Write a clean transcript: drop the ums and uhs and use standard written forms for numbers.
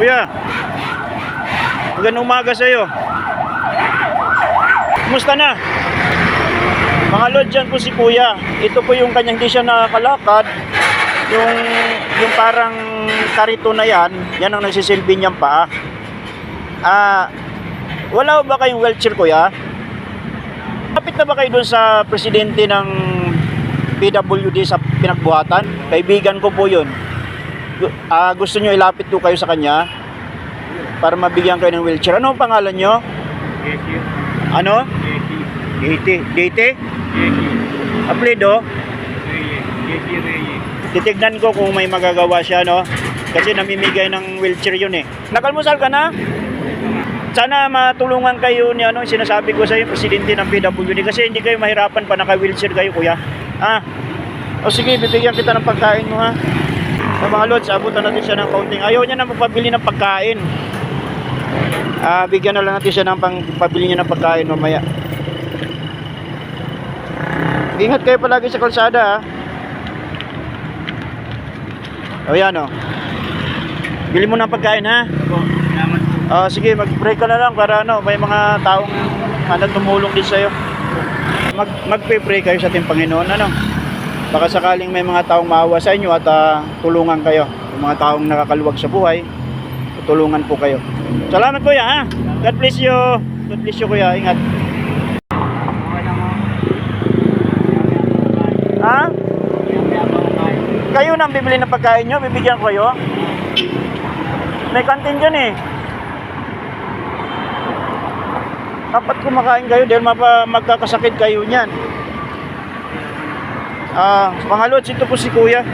Kuya, magandang umaga sa iyo. Kumusta na? Mga lod, dyan po si Kuya. Ito po yung kanyang, hindi siya nakakalakad. Yung parang karito na yan ang nagsisilbi niyang paa. Wala ba kayong wheelchair, Kuya? Kapit na ba kayo dun sa presidente ng PWD sa pinagbuhatan? Kaibigan ko po yun. Gusto nyo ilapit po kayo sa kanya para mabigyan kayo ng wheelchair. Ano ang pangalan nyo? Ano? Dete? Apelido? Titignan ko kung may magagawa siya, no? Kasi namimigay ng wheelchair yun eh. Nakalmusal ka na? Sana matulungan kayo ni sinasabi ko sa iyo, presidente ng PWD, kasi hindi kayo mahirapan pa naka-wheelchair kayo, Kuya. O sige, bibigyan kita ng pagkain mo, ha. Sa mga lods, abutan natin siya ng kaunting. Ayaw niya na magpabili ng pagkain. Bigyan na lang natin siya ng pagpabili niya ng pagkain mamaya. Ingat kayo palagi sa kalsada, ha. O yan, o. Bili mo ng pagkain, ha. Sige, mag-pray ka na lang para may mga taong tumulong din sa'yo. Mag-pray kayo sa ating Panginoon, Baka sakaling may mga taong maawa sa inyo at tulungan kayo. Yung mga taong nakakaluwag sa buhay, tulungan po kayo. Salamat, Kuya, ha. God bless you. God bless you, Kuya. Ingat. Ha? Kayo nang bibili ng pagkain nyo, bibigyan ko kayo. May kantin dyan eh. Dapat kumakain kayo dahil magkakasakit kayo niyan. Mga lods, ito po si Kuya.